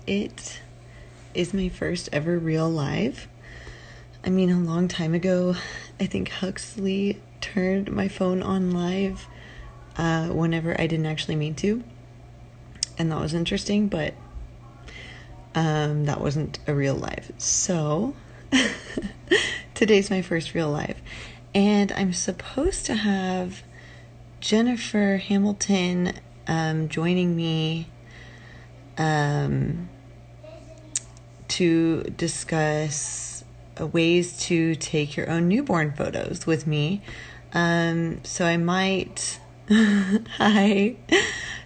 it is my first ever real live. I mean, a long time ago, I think Huxley turned my phone on live whenever I didn't actually mean to. And that was interesting, but that wasn't a real live. So today's my first real live. And I'm supposed to have Jennifer Hamilton joining me to discuss ways to take your own newborn photos with me. So I might hi.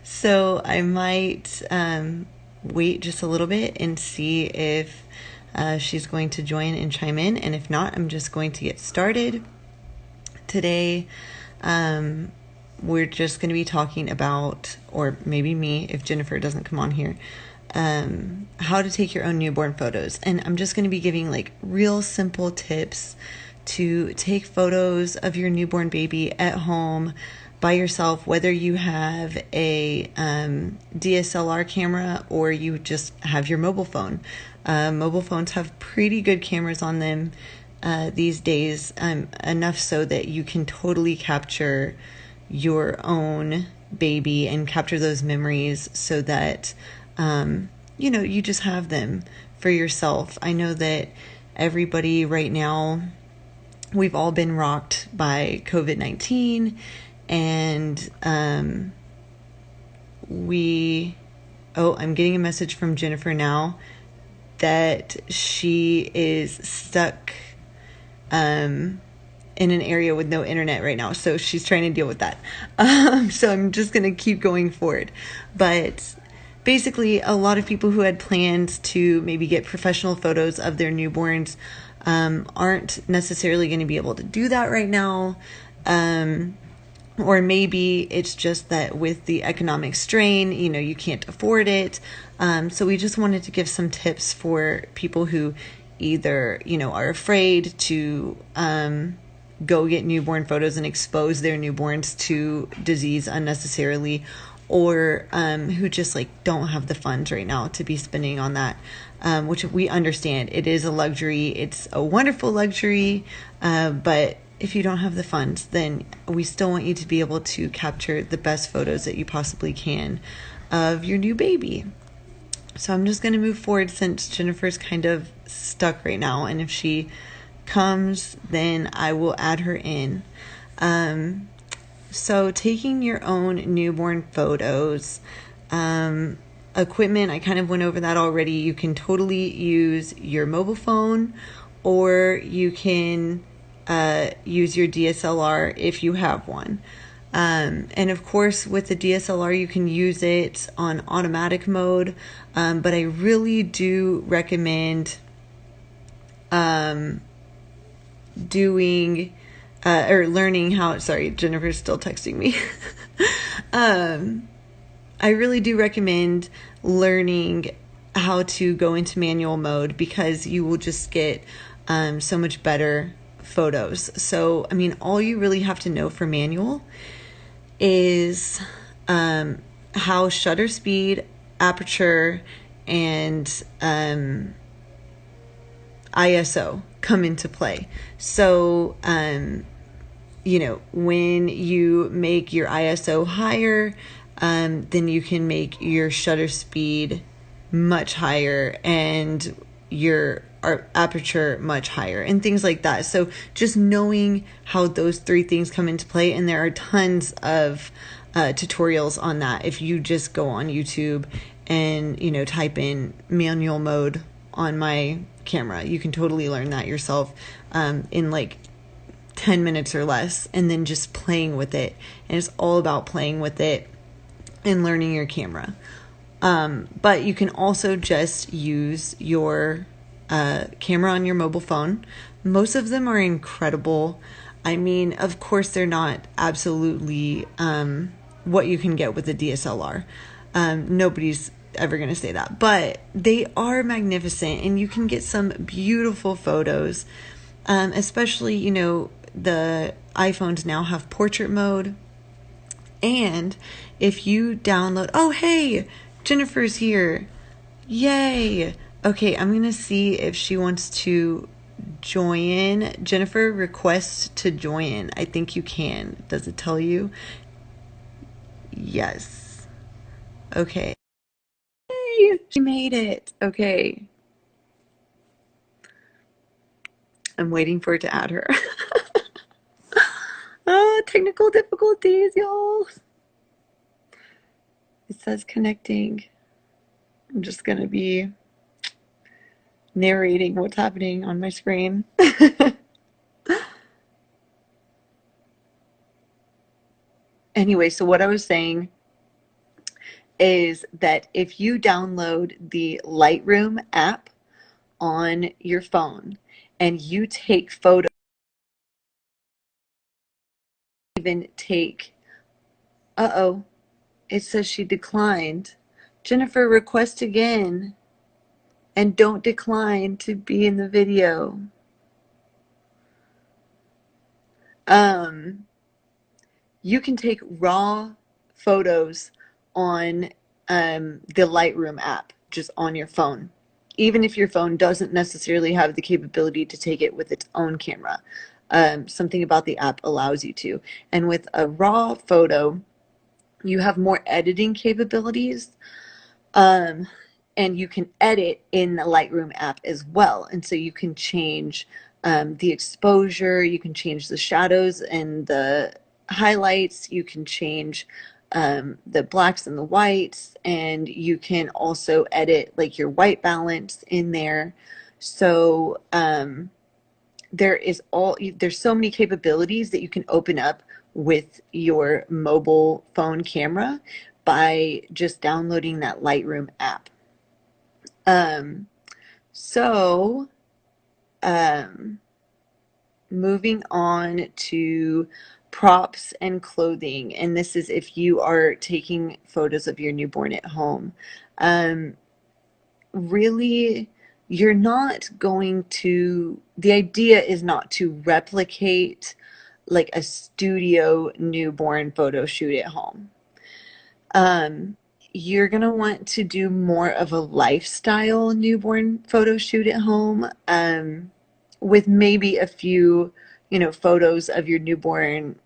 So I might wait just a little bit and see if she's going to join and chime in. And if not, I'm just going to get started. Today, we're just going to be talking about, or maybe me, if Jennifer doesn't come on here, how to take your own newborn photos. And I'm just going to be giving like real simple tips to take photos of your newborn baby at home by yourself, whether you have a DSLR camera or you just have your mobile phone. Mobile phones have pretty good cameras on them these days, enough so that you can totally capture your own baby and capture those memories so that, you just have them for yourself. I know that everybody right now, we've all been rocked by COVID-19, and I'm getting a message from Jennifer now that she is stuck in an area with no internet right now. So she's trying to deal with that. So I'm just going to keep going forward. But basically, a lot of people who had plans to maybe get professional photos of their newborns aren't necessarily going to be able to do that right now. Or maybe it's just that with the economic strain, you can't afford it. So we just wanted to give some tips for people who either, are afraid to go get newborn photos and expose their newborns to disease unnecessarily, or who just don't have the funds right now to be spending on that, which we understand. It is a luxury. It's a wonderful luxury, but if you don't have the funds, then we still want you to be able to capture the best photos that you possibly can of your new baby. So I'm just going to move forward since Jennifer's kind of stuck right now. And if she comes, then I will add her in. So taking your own newborn photos, equipment, I kind of went over that already. You can totally use your mobile phone, or you can use your DSLR if you have one. And of course, with the DSLR, you can use it on automatic mode. But I really do recommend learning how, sorry, Jennifer's still texting me. I really do recommend learning how to go into manual mode, because you will just get so much better photos. So, all you really have to know for manual is how shutter speed, aperture, and ISO come into play. So, when you make your ISO higher, then you can make your shutter speed much higher and your aperture much higher and things like that. So just knowing how those three things come into play, and there are tons of tutorials on that. If you just go on YouTube and, type in manual mode on my camera, you can totally learn that yourself in 10 minutes or less, and then just playing with it. And it's all about playing with it and learning your camera. But you can also just use your camera on your mobile phone. Most of them are incredible. Of course, they're not absolutely what you can get with a DSLR. Nobody's ever going to say that, but they are magnificent, and you can get some beautiful photos. Especially, the iPhones now have portrait mode. And if you download, oh, hey, Jennifer's here. Yay! Okay, I'm gonna see if she wants to join. Jennifer, request to join. I think you can. Does it tell you? Yes. Okay. Yay! She made it. Okay. I'm waiting for it to add her. Oh, technical difficulties, y'all. It says connecting. I'm just gonna be narrating what's happening on my screen. Anyway, so what I was saying is that if you download the Lightroom app on your phone and you take photos, even take, uh-oh, it says she declined. Jennifer, request again and don't decline to be in the video. Um, you can take raw photos on the Lightroom app just on your phone, even if your phone doesn't necessarily have the capability to take it with its own camera. Something about the app allows you to. And with a raw photo, you have more editing capabilities. Um, and you can edit in the Lightroom app as well. And so you can change the exposure, you can change the shadows and the highlights, you can change the blacks and the whites, and you can also edit like your white balance in there. So there's so many capabilities that you can open up with your mobile phone camera by just downloading that Lightroom app. Um, so, um, moving on to props and clothing, and this is if you are taking photos of your newborn at home. Um, Really, you're not going to, the idea is not to replicate like a studio newborn photo shoot at home. Um, you're going to want to do more of a lifestyle newborn photo shoot at home, with maybe a few, photos of your newborn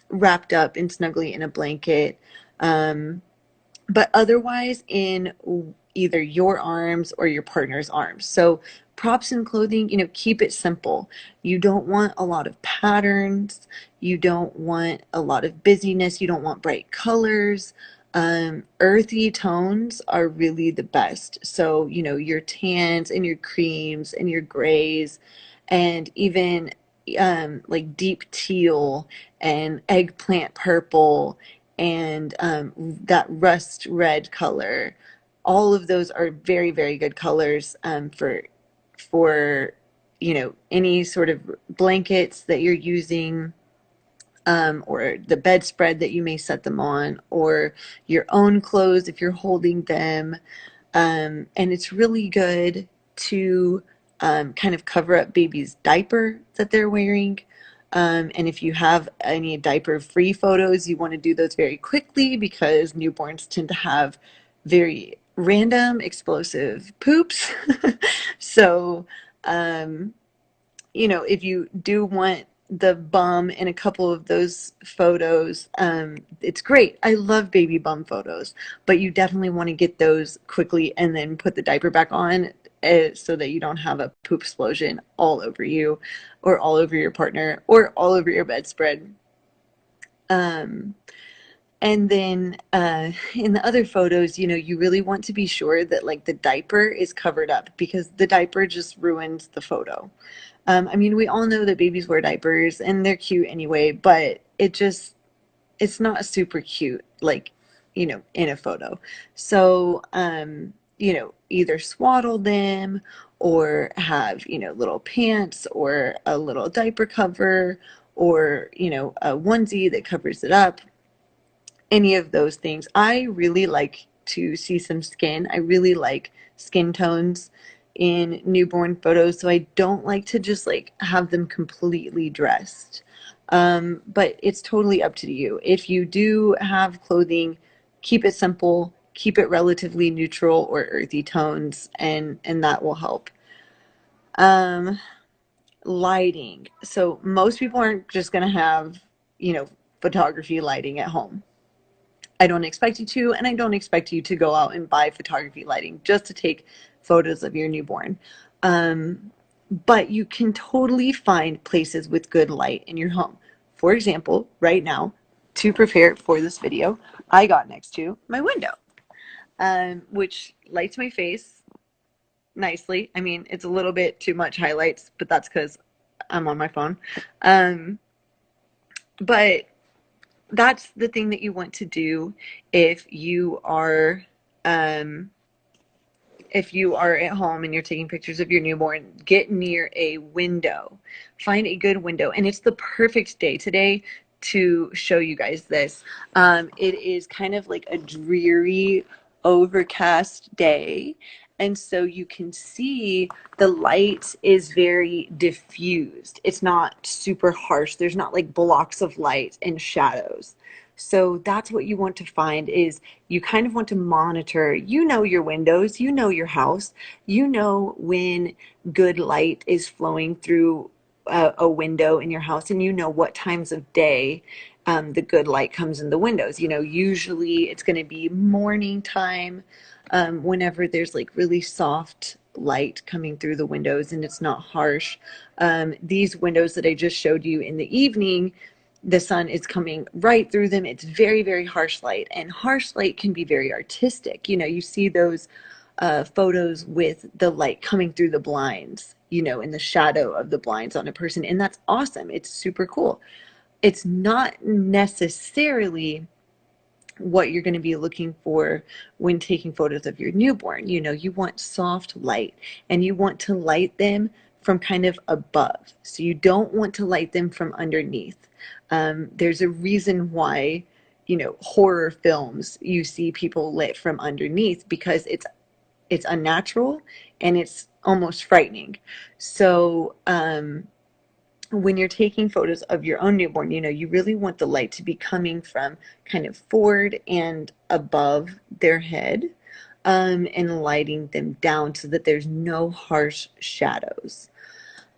wrapped up and snugly in a blanket. But otherwise in either your arms or your partner's arms. So props and clothing, keep it simple. You don't want a lot of patterns. You don't want a lot of busyness. You don't want bright colors. Earthy tones are really the best. So, your tans and your creams and your grays and even like deep teal and eggplant purple and that rust red color. All of those are very, very good colors for any sort of blankets that you're using, or the bedspread that you may set them on, or your own clothes if you're holding them. And it's really good to kind of cover up baby's diaper that they're wearing. And if you have any diaper-free photos, you want to do those very quickly because newborns tend to have very random, explosive poops. So, um, if you do want the bum in a couple of those photos, it's great. I love baby bum photos, but you definitely want to get those quickly and then put the diaper back on, so that you don't have a poop explosion all over you or all over your partner or all over your bedspread. Um, and then in the other photos, you really want to be sure that like the diaper is covered up because the diaper just ruins the photo. I mean, we all know that babies wear diapers and they're cute anyway, but it's not super cute, like, in a photo. So, either swaddle them or have, little pants or a little diaper cover or, a onesie that covers it up, any of those things. I really like to see some skin. I really like skin tones in newborn photos, so I don't like to just like have them completely dressed. But it's totally up to you. If you do have clothing, keep it simple, keep it relatively neutral or earthy tones, and that will help. Um, Lighting. So most people aren't just going to have, you know, photography lighting at home. I don't expect you to, and I don't expect you to go out and buy photography lighting just to take photos of your newborn. Um, but you can totally find places with good light in your home. For example, right now, to prepare for this video, I got next to my window, which lights my face nicely. I mean, it's a little bit too much highlights, but that's because I'm on my phone. Um, but that's the thing that you want to do if you are um, if you are at home and you're taking pictures of your newborn. Get near a window. Find a good window. And it's the perfect day today to show you guys this. It is kind of like a dreary, overcast day. And so you can see the light is very diffused. It's not super harsh. There's not like blocks of light and shadows. So that's what you want to find is you kind of want to monitor, you know, your windows, you know, your house, you know, when good light is flowing through a window in your house, and you know what times of day the good light comes in the windows. You know, usually it's going to be morning time, whenever there's like really soft light coming through the windows and it's not harsh. These windows that I just showed you in the evening, the sun is coming right through them. It's very, very harsh light, and harsh light can be very artistic. You know, you see those photos with the light coming through the blinds, you know, in the shadow of the blinds on a person, and that's awesome. It's super cool. It's not necessarily what you're going to be looking for when taking photos of your newborn. You know, you want soft light, and you want to light them from kind of above. So you don't want to light them from underneath. There's a reason why, you know, horror films, you see people lit from underneath, because it's unnatural and it's almost frightening. So when you're taking photos of your own newborn, you know, you really want the light to be coming from kind of forward and above their head, and lighting them down so that there's no harsh shadows.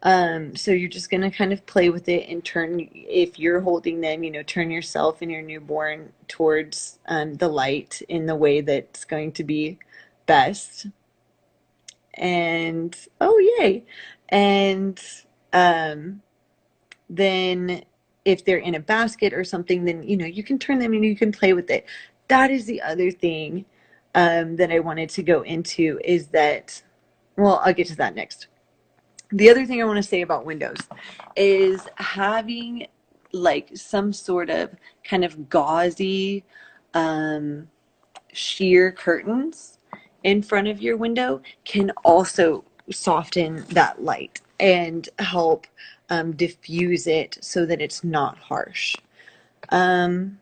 So you're just going to kind of play with it and turn, if you're holding them, you know, turn yourself and your newborn towards the light in the way that's going to be best. And, oh, yay. And, um, then if they're in a basket or something, then, you know, you can turn them and you can play with it. That is the other thing that I wanted to go into, is that, well, I'll get to that next. The other thing I want to say about windows is having like some sort of kind of gauzy sheer curtains in front of your window can also soften that light and help diffuse it so that it's not harsh. Um,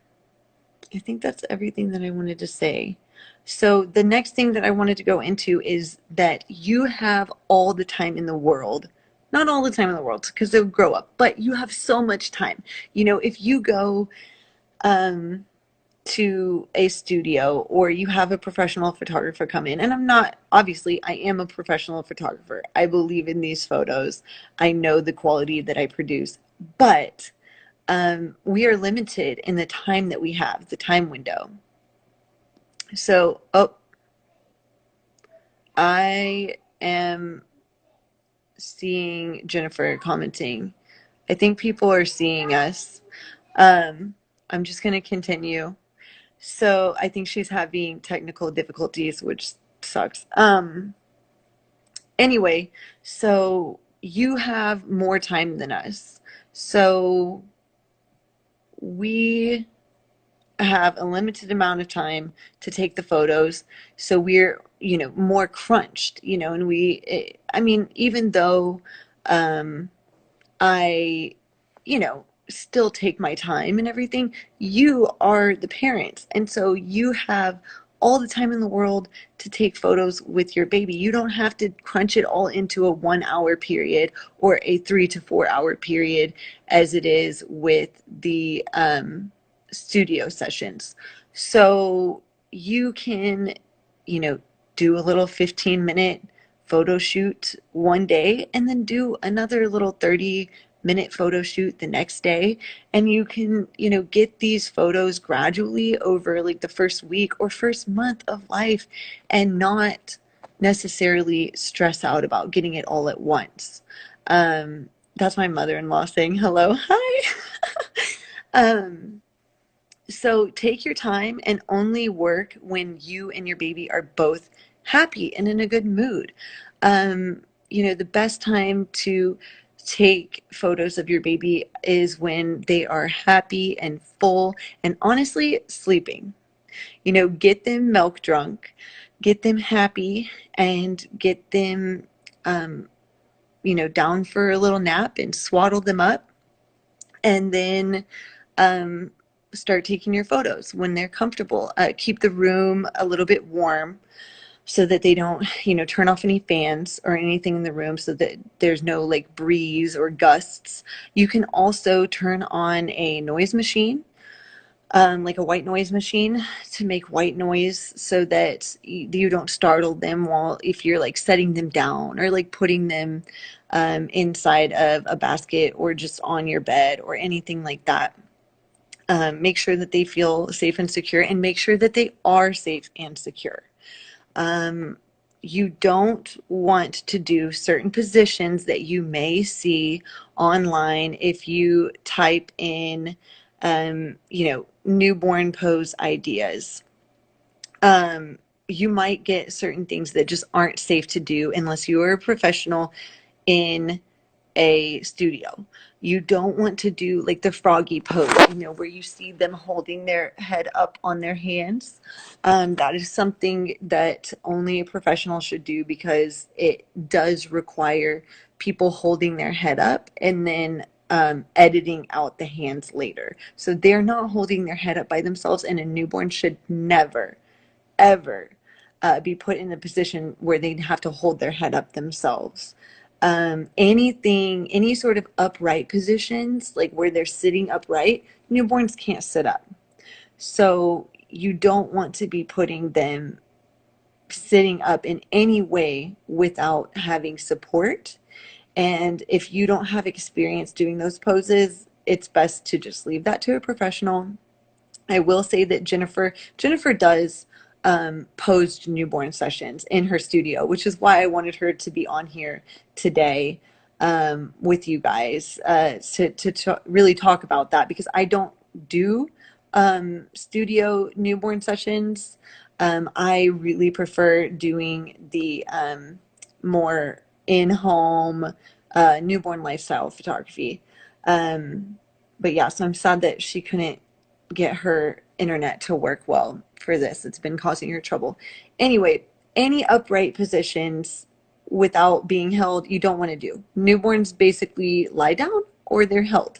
I think that's everything that I wanted to say. So the next thing that I wanted to go into is that you have all the time in the world. Not all the time in the world, because they'll grow up, but you have so much time. You know, if you go um, to a studio, or you have a professional photographer come in, and I'm not, obviously I am a professional photographer, I believe in these photos, I know the quality that I produce, but we are limited in the time that we have, the time window. So, oh, I am seeing Jennifer commenting. I think people are seeing us. um, I'm just going to continue. So I think she's having technical difficulties, which sucks. Anyway, so you have more time than us. So we have a limited amount of time to take the photos. So we're, you know, more crunched, you know, and I mean, even though um, I, you know, still take my time and everything, you are the parents. And so you have all the time in the world to take photos with your baby. You don't have to crunch it all into a 1 hour period or a 3 to 4 hour period as it is with the studio sessions. So you can, you know, do a little 15-minute photo shoot one day and then do another little 30-minute photo shoot the next day. And you can, get these photos gradually over like the first week or first month of life and not necessarily stress out about getting it all at once. That's my mother-in-law saying hello. Hi. um, so take your time and only work when you and your baby are both happy and in a good mood. The best time to take photos of your baby is when they are happy and full and honestly sleeping. Get them milk drunk, get them happy, and get them, um, down for a little nap and swaddle them up. And then um, start taking your photos when they're comfortable. Keep the room a little bit warm so that they don't, turn off any fans or anything in the room so that there's no like breeze or gusts. You can also turn on a noise machine, like a white noise machine to make white noise so that you don't startle them while if you're like setting them down or like putting them inside of a basket or just on your bed or anything like that. Make sure that they feel safe and secure and make sure that they are safe and secure. Um, you don't want to do certain positions that you may see online if you type in, newborn pose ideas. You might get certain things that just aren't safe to do unless you are a professional in a studio. You don't want to do like the froggy pose, where you see them holding their head up on their hands. That is something that only a professional should do because it does require people holding their head up and then editing out the hands later. So they're not holding their head up by themselves, and a newborn should never, ever be put in a position where they have to hold their head up themselves. Any sort of upright positions, like where they're sitting upright, newborns can't sit up. So you don't want to be putting them sitting up in any way without having support. And if you don't have experience doing those poses, it's best to just leave that to a professional. I will say that Jennifer does posed newborn sessions in her studio, which is why I wanted her to be on here today with you guys to really talk about that because I don't do studio newborn sessions. I really prefer doing the more in-home newborn lifestyle photography. Um, but yeah, so I'm sad that she couldn't get her internet to work well for this. It's been causing her trouble. Anyway, any upright positions without being held, you don't want to do. Newborns basically lie down or they're held.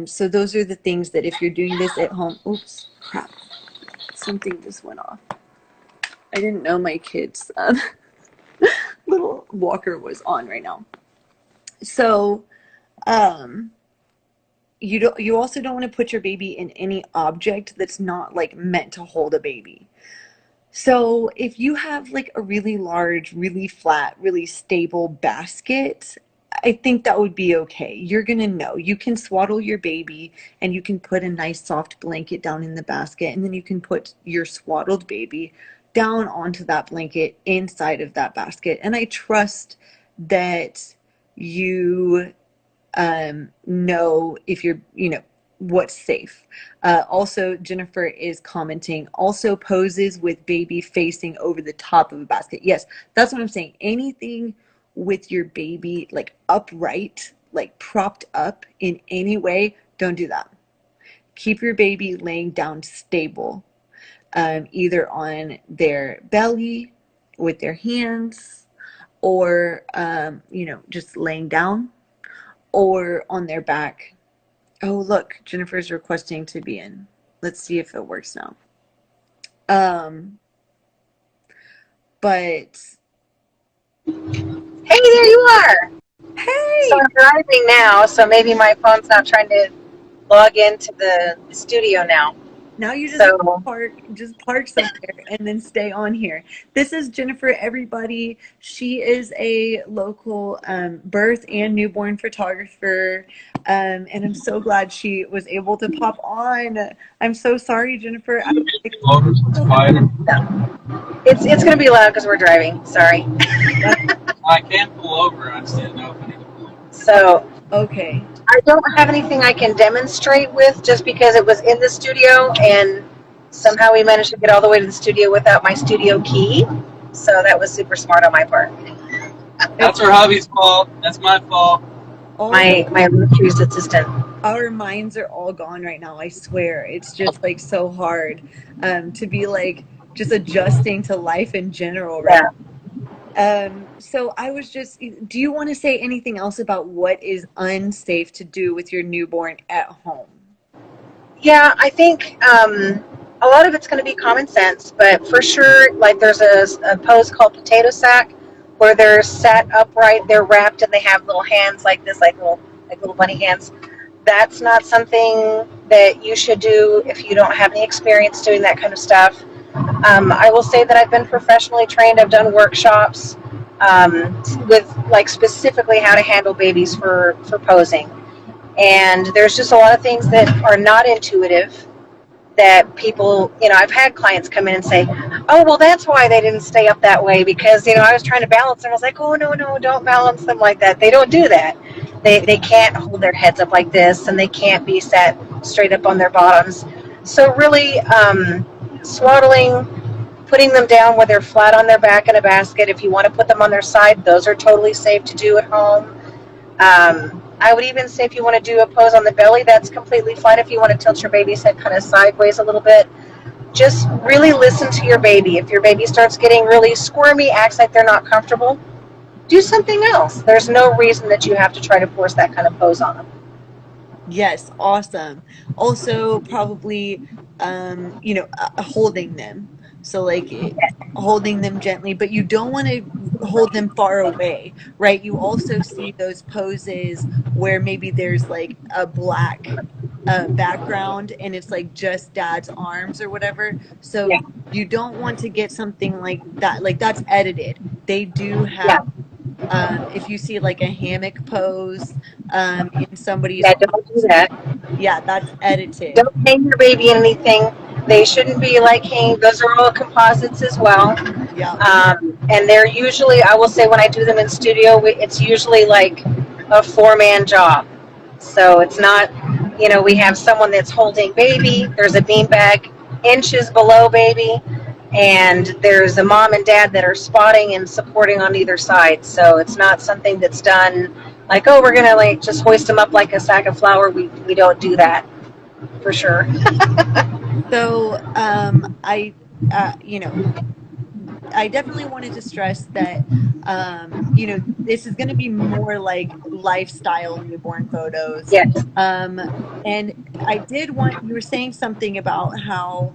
So those are the things that if you're doing this at home, oops, crap, something just went off. I didn't know my kid's little walker was on right now. So, um, you also don't want to put your baby in any object that's not like meant to hold a baby. So if you have like a really large, really flat, really stable basket, I think that would be okay. You're gonna know. You can swaddle your baby and you can put a nice soft blanket down in the basket, and then you can put your swaddled baby down onto that blanket inside of that basket. And I trust that you know if you're, what's safe. Also, Jennifer is commenting, also poses with baby facing over the top of a basket. Yes, that's what I'm saying. Anything with your baby like upright, like propped up in any way, don't do that. Keep your baby laying down stable, either on their belly with their hands or, just laying down or on their back. Oh, look, Jennifer's requesting to be in. Let's see if it works now. Um, but Hey, there you are. So hey, I'm driving now, so maybe my phone's not trying to log into the studio now. Now you just So park somewhere and then stay on here. This is Jennifer, everybody. She is a local birth and newborn photographer. And I'm so glad she was able to pop on. I'm so sorry, Jennifer. I was like, it's going to be loud because we're driving. Sorry. I can't pull over. I said no. So okay. I don't have anything I can demonstrate with just because it was in the studio and somehow we managed to get all the way to the studio without my studio key. So that was super smart on my part. That's her hubby's fault. That's my fault. My illustrious assistant. Our minds are all gone right now. I swear. It's just like so hard to be like just adjusting to life in general right now. So I was just, do you want to say anything else about what is unsafe to do with your newborn at home? Yeah, I think a lot of it's going to be common sense, but for sure, like there's a pose called potato sack where they're sat upright, they're wrapped, and they have little hands like this, like little bunny hands. That's not something that you should do if you don't have any experience doing that kind of stuff. I will say that I've been professionally trained. I've done workshops with like specifically how to handle babies for posing. And there's just a lot of things that are not intuitive that people, I've had clients come in and say, oh, well, that's why they didn't stay up that way because, I was trying to balance them. I was like, oh, no, don't balance them like that. They don't do that. They can't hold their heads up like this and they can't be set straight up on their bottoms. So really swaddling, putting them down where they're flat on their back in a basket. If you want to put them on their side, those are totally safe to do at home. I would even say if you want to do a pose on the belly, that's completely fine. If you want to tilt your baby's head kind of sideways a little bit, just really listen to your baby. If your baby starts getting really squirmy, acts like they're not comfortable, do something else. There's no reason that you have to try to force that kind of pose on them. Yes, awesome. Also, probably, holding them. So, holding them gently, but you don't want to hold them far away, right? You also see those poses where maybe there's like a black background and it's like just dad's arms or whatever. So, Yeah. you don't want to get something like that. Like, that's edited. They do Yeah. have if you see like a hammock pose in somebody's Yeah, don't do that. yeah, that's edited. Don't hang your baby in anything. They shouldn't be like hanging. Those are all composites as well. Yeah. And they're usually, I will say when I do them in studio, it's usually like a 4-man job. So it's not, we have someone that's holding baby. There's a beanbag inches below baby. And there's a mom and dad that are spotting and supporting on either side. So it's not something that's done like, oh, we're going to like just hoist them up like a sack of flour. We don't do that for sure. So I definitely wanted to stress that this is going to be more like lifestyle newborn photos. Yes. And you were saying something about how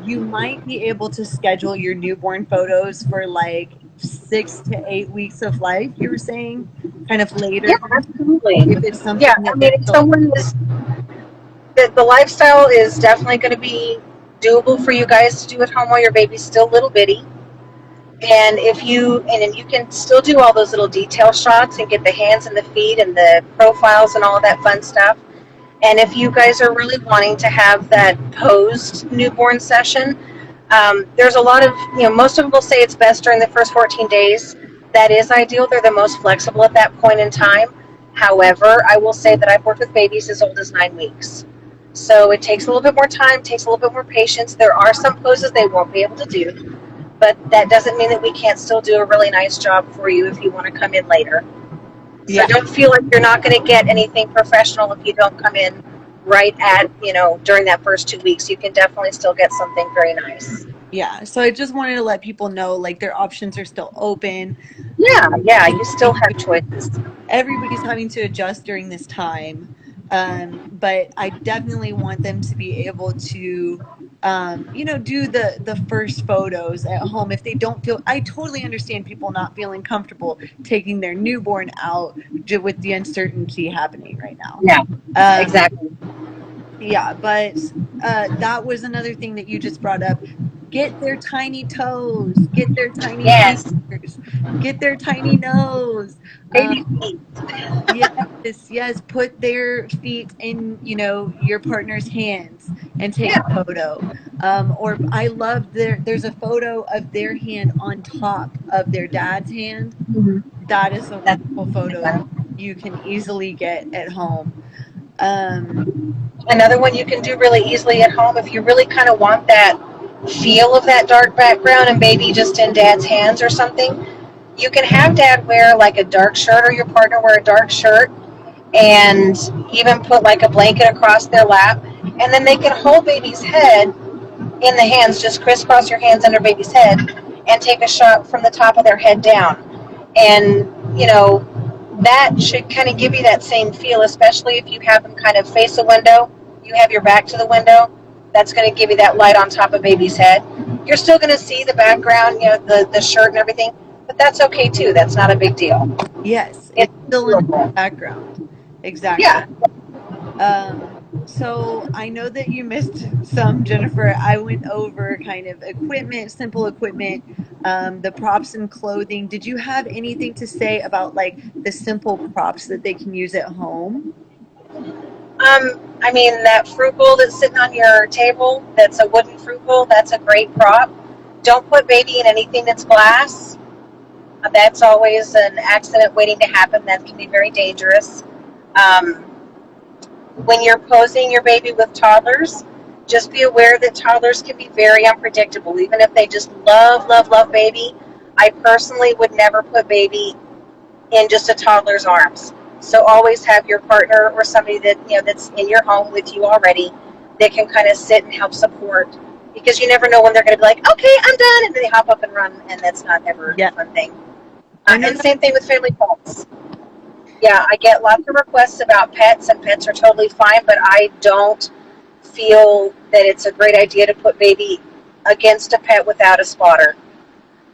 you might be able to schedule your newborn photos for like 6 to 8 weeks of life, you were saying, kind of later. Yeah, absolutely. If it's something if someone is, the lifestyle is definitely going to be doable for you guys to do at home while your baby's still little bitty. And if you can still do all those little detail shots and get the hands and the feet and the profiles and all of that fun stuff. And if you guys are really wanting to have that posed newborn session, there's a lot of, most of them will say it's best during the first 14 days. That is ideal. They're the most flexible at that point in time. However, I will say that I've worked with babies as old as 9 weeks. So it takes a little bit more time, takes a little bit more patience. There are some poses they won't be able to do, but that doesn't mean that we can't still do a really nice job for you if you want to come in later. So don't feel like you're not going to get anything professional if you don't come in right at, during that first 2 weeks. You can definitely still get something very nice. Yeah. So I just wanted to let people know, like, their options are still open. Yeah. You still have choices. Everybody's having to adjust during this time. But I definitely want them to be able to, do the first photos at home. If they don't feel, I totally understand people not feeling comfortable taking their newborn out with the uncertainty happening right now. Yeah, exactly. Yeah, but that was another thing that you just brought up. Get their tiny toes, get their tiny Yes, fingers, get their tiny nose. baby feet. Yes, yes. Put their feet in, your partner's hands and take Yeah. a photo. Or I love there's a photo of their hand on top of their dad's hand. That is a That's wonderful photo that you can easily get at home. Um, another one you can do really easily at home if you really kind of want that feel of that dark background and maybe just in dad's hands or something. You can have dad wear like a dark shirt or your partner wear a dark shirt and even put like a blanket across their lap. And then they can hold baby's head in the hands, just crisscross your hands under baby's head and take a shot from the top of their head down. And, that should kind of give you that same feel, especially if you have them kind of face a window, you have your back to the window. That's going to give you that light on top of baby's head. You're still going to see the background, the shirt and everything, but that's okay too. That's not a big deal. yes, It's it's still in the doable. background. Exactly. Yeah. So I know that you missed some, Jennifer. I went over kind of equipment, simple equipment, the props and clothing. Did you have anything to say about like the simple props that they can use at home? I mean, that fruit bowl that's sitting on your table, that's a wooden fruit bowl, that's a great prop. Don't put baby in anything that's glass. That's always an accident waiting to happen. That can be very dangerous. Um, when you're posing your baby with toddlers, just be aware that toddlers can be very unpredictable. Even if they just love, love, love baby, I personally would never put baby in just a toddler's arms. So always have your partner or somebody that that's in your home with you already that can kind of sit and help support, because you never know when they're going to be like, okay, I'm done, and then they hop up and run, and that's not ever Yeah, a fun thing. I know And that. same thing with family pets. Yeah, I get lots of requests about pets, and pets are totally fine, but I don't feel that it's a great idea to put baby against a pet without a spotter.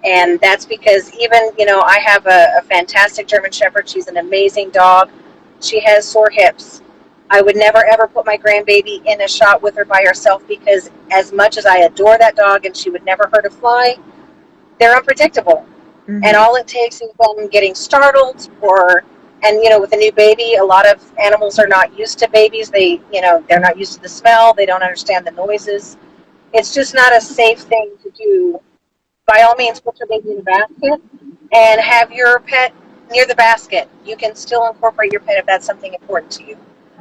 And that's because even, I have a fantastic German Shepherd. She's an amazing dog. She has sore hips. I would never, ever put my grandbaby in a shot with her by herself because as much as I adore that dog and she would never hurt a fly, they're unpredictable. And Mhm. all it takes is them getting startled with a new baby, a lot of animals are not used to babies. They're not used to the smell. They don't understand the noises. It's just not a safe thing to do. By all means, put your baby in the basket and have your pet near the basket. You can still incorporate your pet if that's something important to you.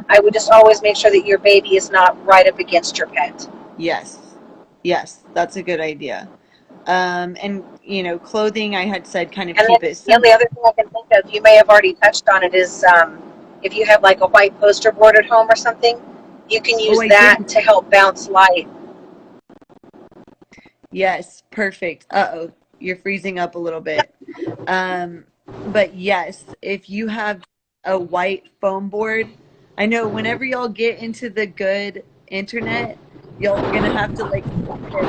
I would just always make sure that your baby is not right up against your pet. Yes. Yes, that's a good idea. And clothing, I had said kind of And then keep it the only simple. other thing I can think of, you may have already touched on it, is if you have like a white poster board at home or something, you can Oh, use I that do. to help bounce light. Yes, perfect. Uh-oh, you're freezing up a little bit. Um, but yes, if you have a white foam board, I know whenever y'all get into the good internet, y'all are gonna have to like find it.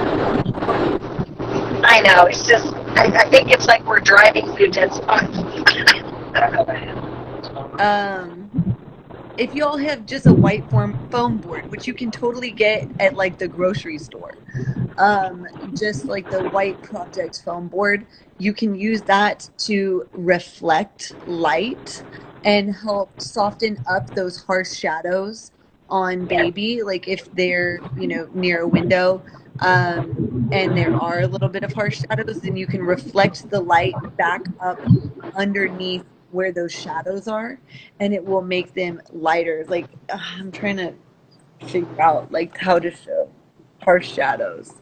I know. It's just, I think it's like we're driving through dead spots. I don't know. Um, if y'all have just a white foam board, which you can totally get at like the grocery store, just like the white project foam board, you can use that to reflect light and help soften up those harsh shadows on Yeah. baby, like if they're near a window, and there are a little bit of harsh shadows, then you can reflect the light back up underneath where those shadows are, and it will make them lighter. Like I'm trying to figure out like how to show harsh shadows,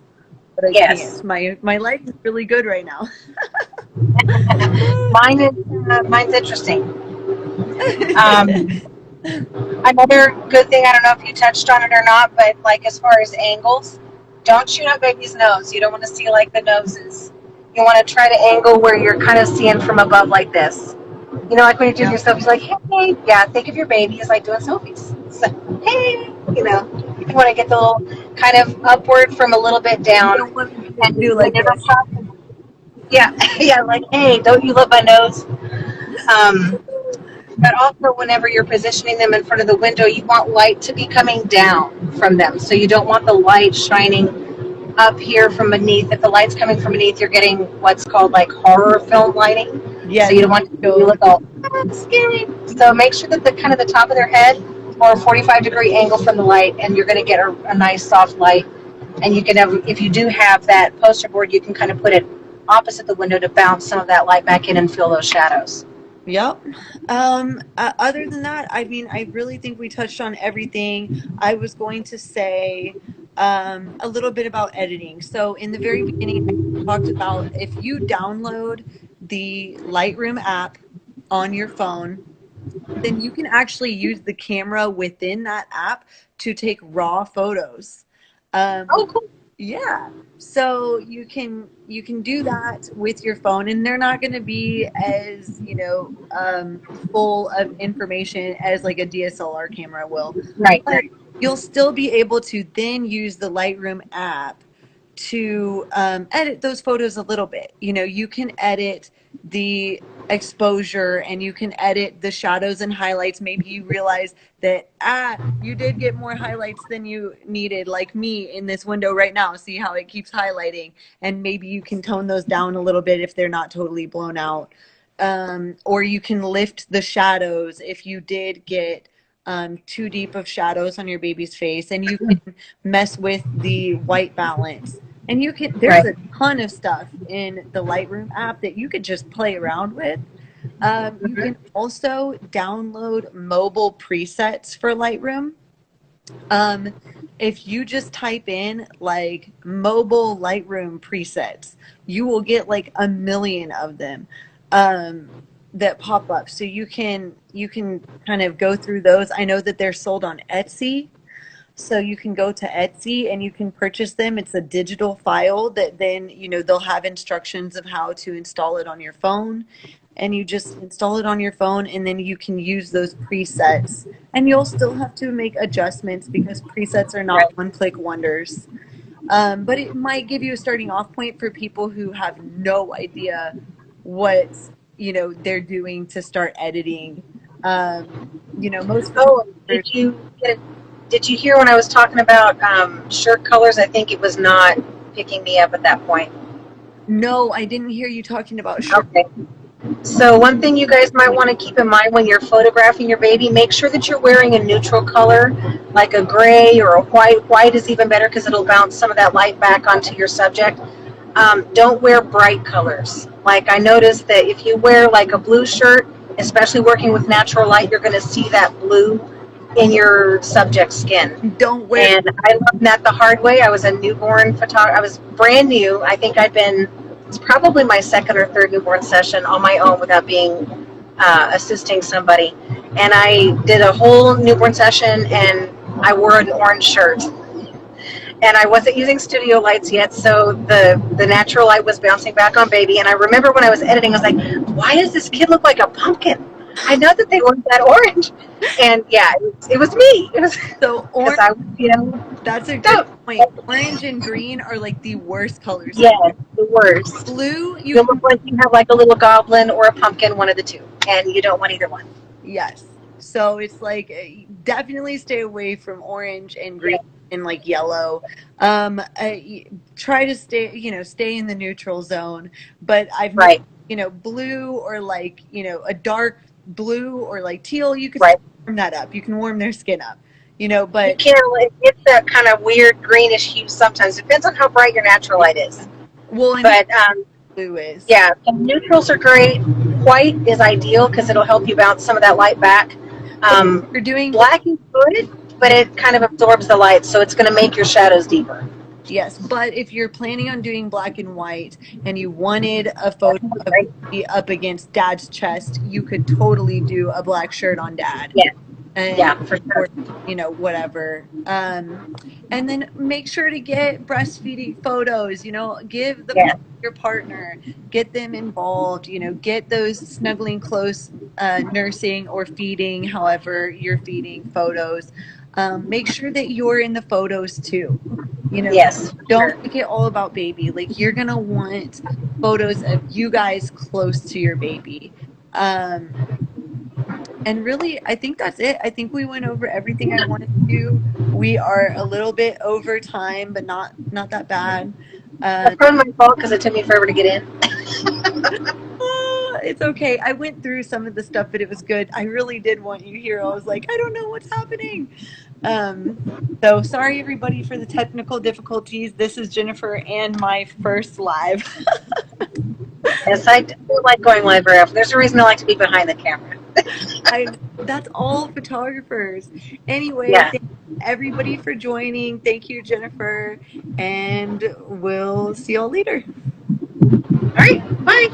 but I Yes. can't. My life is really good right now. Mine's interesting. Um, Another good thing, I don't know if you touched on it or not, but like as far as angles, don't shoot up baby's nose. You don't want to see like the noses. You want to try to angle where you're kind of seeing from above like this. Like when you're doing Yeah. your selfies, like, hey, yeah, think of your baby as like doing selfies. So, hey, you want to get the little kind of upward from a little bit You down. don't want me to And do like whenever this. possible, yeah, yeah, like, hey, don't you love my nose? Um, But also, whenever you're positioning them in front of the window, you want light to be coming down from them. So you don't want the light shining up here from beneath. If the light's coming from beneath, you're getting what's called like horror film lighting. So Yes. you don't want to look all it's scary. So make sure that the kind of the top of their head or a 45-degree angle from the light, and you're going to get a nice soft light. And you can have, if you do have that poster board, you can kind of put it opposite the window to bounce some of that light back in and fill those shadows. Yep. Other than that, I mean, I really think we touched on everything. I was going to say a little bit about editing. So in the very beginning, I talked about if you download the Lightroom app on your phone, then you can actually use the camera within that app to take raw photos. Oh, cool. Yeah. So you can do that with your phone, and they're not going to be as, full of information as like a DSLR camera will. Right. But you'll still be able to then use the Lightroom app to edit those photos a little bit. You can edit the exposure and you can edit the shadows and highlights. Maybe you realize that you did get more highlights than you needed, like me in this window right now. See how it keeps highlighting, and maybe you can tone those down a little bit if they're not totally blown out. Or you can lift the shadows if you did get too deep of shadows on your baby's face, and you can mess with the white balance. And there's a ton of stuff in the Lightroom app that you could just play around with. You can also download mobile presets for Lightroom. If you just type in like mobile Lightroom presets, you will get like a million of them that pop up. So you can kind of go through those. I know that they're sold on Etsy. So you can go to Etsy and you can purchase them. It's a digital file that then, they'll have instructions of how to install it on your phone. And you just install it on your phone, and then you can use those presets. And you'll still have to make adjustments because presets are not one-click wonders. But it might give you a starting off point for people who have no idea what, they're doing to start editing. Most Did you hear when I was talking about shirt colors? I think it was not picking me up at that point. No, I didn't hear you talking about shirt. Okay. So one thing you guys might want to keep in mind when you're photographing your baby, make sure that you're wearing a neutral color, like a gray or a white. White is even better because it'll bounce some of that light back onto your subject. Don't wear bright colors. Like I noticed that if you wear like a blue shirt, especially working with natural light, you're going to see that blue in your subject's skin. Don't wear. And I learned that the hard way. I was a newborn photographer. I was brand new. I think it's probably my second or third newborn session on my own without being assisting somebody. And I did a whole newborn session, and I wore an orange shirt. And I wasn't using studio lights yet, so the natural light was bouncing back on baby. And I remember when I was editing, I was like, why does this kid look like a pumpkin? I know that they weren't that orange. And yeah, it was me. It was so orange. That's a good point. Orange and green are like the worst colors. Yeah, the worst. Blue, you look like you have like a little goblin or a pumpkin, one of the two, and you don't want either one. Yes. So it's like definitely stay away from orange and green and like yellow. Try to stay in the neutral zone. But I've blue or like a dark blue or like teal, you can warm that up. You can warm their skin up, but you can't. It's that kind of weird greenish hue sometimes. Depends on how bright your natural light is. Well, but blue is. Yeah, neutrals are great. White is ideal because it'll help you bounce some of that light back. You're doing black is good, but it kind of absorbs the light, so it's going to make your shadows deeper. Yes, but if you're planning on doing black and white and you wanted a photo of baby up against dad's chest, you could totally do a black shirt on dad. Yeah. And, for sure. Or, whatever. And then make sure to get breastfeeding photos, give your partner, get them involved, get those snuggling close nursing or feeding, however you're feeding photos. Make sure that you're in the photos too. Yes. Don't make it all about baby. Like you're going to want photos of you guys close to your baby. And really, I think that's it. I think we went over everything I wanted to. We are a little bit over time, but not that bad. That's Uh, probably my fault because it took me forever to get in. it's okay. I went through some of the stuff, but it was good. I really did want you here. I was like, I don't know what's happening. Um, so sorry everybody for the technical difficulties. This is Jennifer and my first live. Yes, I do like going live very often. There's a reason I like to be behind the camera. That's all photographers. Anyway, Yeah. thank everybody for joining. Thank you, Jennifer, and we'll see y'all later. All right. Bye.